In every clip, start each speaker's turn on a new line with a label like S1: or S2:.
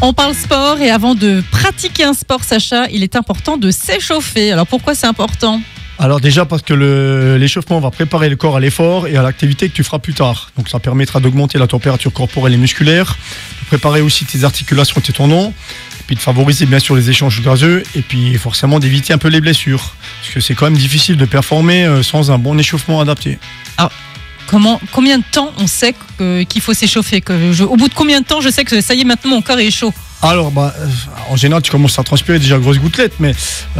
S1: On parle sport et avant de pratiquer un sport, Sacha, il est important de s'échauffer. Alors pourquoi c'est important ?
S2: Alors déjà parce que l'échauffement va préparer le corps à l'effort et à l'activité que tu feras plus tard. Donc ça permettra d'augmenter la température corporelle et musculaire, de préparer aussi tes articulations, tes tendons, et puis de favoriser bien sûr les échanges gazeux et puis forcément d'éviter un peu les blessures. Parce que c'est quand même difficile de performer sans un bon échauffement adapté.
S1: Alors, combien de temps on sait qu'il faut s'échauffer ? Au bout de combien de temps je sais que ça y est, maintenant mon corps est chaud ?
S2: Alors, en général, tu commences à transpirer déjà grosses gouttelettes, mais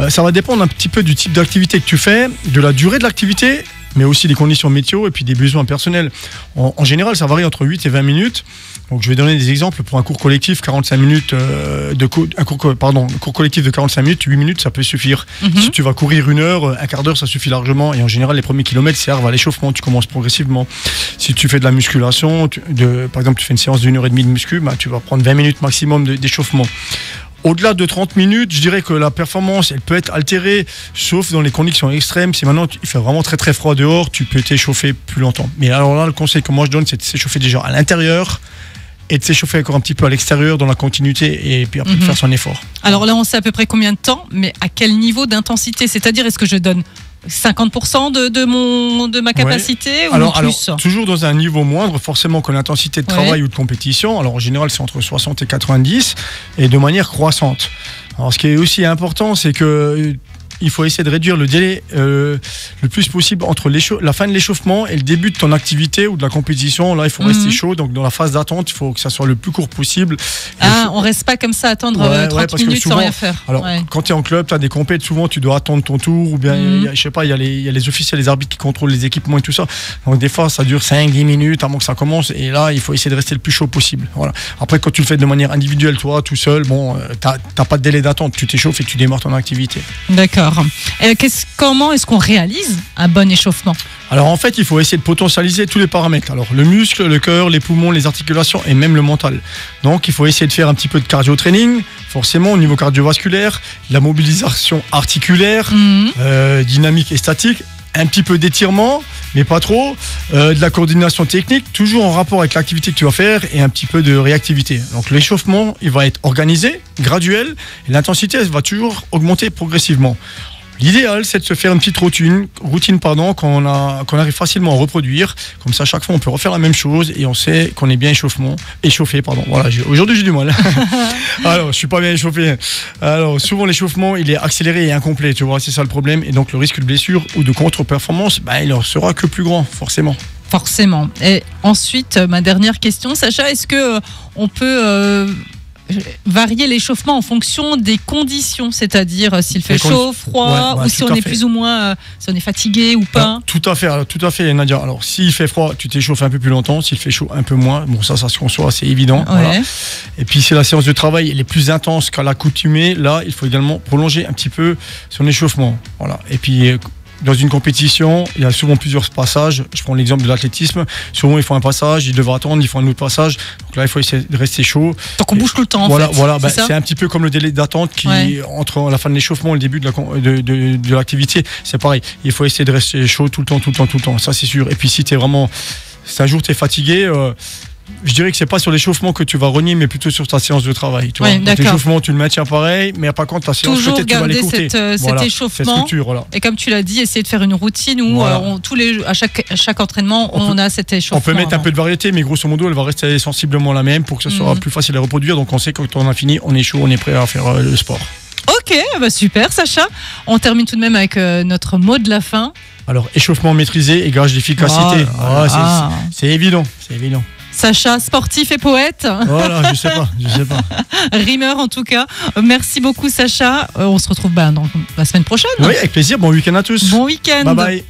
S2: ça va dépendre un petit peu du type d'activité que tu fais, de la durée de l'activité, mais aussi des conditions météo et puis des besoins personnels. En général, ça varie entre 8 et 20 minutes. Donc, je vais donner des exemples pour un cours collectif, 45 minutes cours collectif de 45 minutes, 8 minutes, ça peut suffire. Si tu vas courir 1 heure, un quart d'heure, ça suffit largement. Et en général, les premiers kilomètres servent à l'échauffement. Tu commences progressivement. Si tu fais de la musculation, par exemple, tu fais une séance d'1 heure et demie de muscu, tu vas prendre 20 minutes maximum d'échauffement. Au-delà de 30 minutes, je dirais que la performance, elle peut être altérée, sauf dans les conditions extrêmes. Si maintenant il fait vraiment très très froid dehors, tu peux t'échauffer plus longtemps. Mais alors là, le conseil que moi je donne, c'est de s'échauffer déjà à l'intérieur et de s'échauffer encore un petit peu à l'extérieur dans la continuité et puis après de faire son effort. Alors
S1: là, on sait à peu près combien de temps, mais à quel niveau d'intensité ? C'est-à-dire, est-ce que je donne 50% de ma capacité ou plus ?
S2: Alors, toujours dans un niveau moindre, forcément que l'intensité de travail ou de compétition. Alors en général, c'est entre 60 et 90 et de manière croissante. Alors ce qui est aussi important, c'est que il faut essayer de réduire le délai le plus possible entre la fin de l'échauffement et le début de ton activité ou de la compétition. Là, il faut rester chaud. Donc, dans la phase d'attente, il faut que ça soit le plus court possible. On
S1: reste pas comme ça, attendre 30 minutes souvent, sans rien faire.
S2: Alors, quand tu es en club, tu as des compètes, souvent, tu dois attendre ton tour. Ou bien, je sais pas, il y a les officiels, les arbitres qui contrôlent les équipements et tout ça. Donc, des fois, ça dure 5-10 minutes avant que ça commence. Et là, il faut essayer de rester le plus chaud possible. Voilà. Après, quand tu le fais de manière individuelle, toi, tout seul, t'as pas de délai d'attente. Tu t'échauffes et tu démarres ton activité.
S1: D'accord. Comment est-ce qu'on réalise un bon échauffement ?
S2: Alors en fait, il faut essayer de potentialiser tous les paramètres. Alors le muscle, le cœur, les poumons, les articulations et même le mental. Donc il faut essayer de faire un petit peu de cardio-training, forcément au niveau cardiovasculaire, la mobilisation articulaire, dynamique et statique, un petit peu d'étirement, mais pas trop, de la coordination technique, toujours en rapport avec l'activité que tu vas faire et un petit peu de réactivité. Donc l'échauffement, il va être organisé, graduel, et l'intensité, elle va toujours augmenter progressivement. L'idéal, c'est de se faire une petite routine qu'on arrive facilement à reproduire. Comme ça, chaque fois, on peut refaire la même chose et on sait qu'on est bien échauffé. Voilà, aujourd'hui, j'ai du mal. Alors, je suis pas bien échauffé. Alors, souvent, l'échauffement, il est accéléré et incomplet. Tu vois, c'est ça le problème. Et donc, le risque de blessure ou de contre-performance, il en sera que plus grand, forcément.
S1: Forcément. Et ensuite, ma dernière question, Sacha, est-ce que on peut varier l'échauffement en fonction des conditions, c'est-à-dire s'il fait chaud, froid, ou si on est plus ou moins, si on est fatigué ou pas.
S2: Tout à fait, Nadia. Alors, s'il fait froid, tu t'échauffes un peu plus longtemps. S'il fait chaud, un peu moins. Bon, ça se conçoit, c'est évident. Ouais. Voilà. Et puis, si la séance de travail elle est plus intense qu'à l'accoutumée, là, il faut également prolonger un petit peu son échauffement. Voilà. Et puis, dans une compétition, il y a souvent plusieurs passages. Je prends l'exemple de l'athlétisme. Souvent, ils font un passage, ils devraient attendre, ils font un autre passage. Donc là, il faut essayer de rester chaud.
S1: Donc on bouge tout le temps.
S2: C'est un petit peu comme le délai d'attente entre la fin de l'échauffement et le début de l'activité. C'est pareil. Il faut essayer de rester chaud tout le temps. Ça, c'est sûr. Et puis, si un jour tu es fatigué, je dirais que c'est pas sur l'échauffement que tu vas renier, mais plutôt sur ta séance de travail. L'échauffement, tu le maintiens pareil, mais par contre, ta séance,
S1: toujours
S2: peut-être tu vas
S1: garder
S2: l'écourter.
S1: cet échauffement. Et comme tu l'as dit, essayer de faire une routine où à chaque entraînement, on a cet échauffement.
S2: On peut mettre un peu de variété, mais grosso modo, elle va rester sensiblement la même pour que ce soit plus facile à reproduire. Donc on sait que quand on a fini, on est chaud, on est prêt à faire le sport.
S1: Ok, super, Sacha. On termine tout de même avec notre mot de la fin. Alors,
S2: échauffement maîtrisé et gage d'efficacité. C'est évident.
S1: Sacha, sportif et poète.
S2: Voilà, je sais pas.
S1: Rimeur en tout cas. Merci beaucoup Sacha. On se retrouve dans la semaine prochaine.
S2: Oui, avec plaisir. Bon week-end à tous.
S1: Bon week-end.
S2: Bye bye.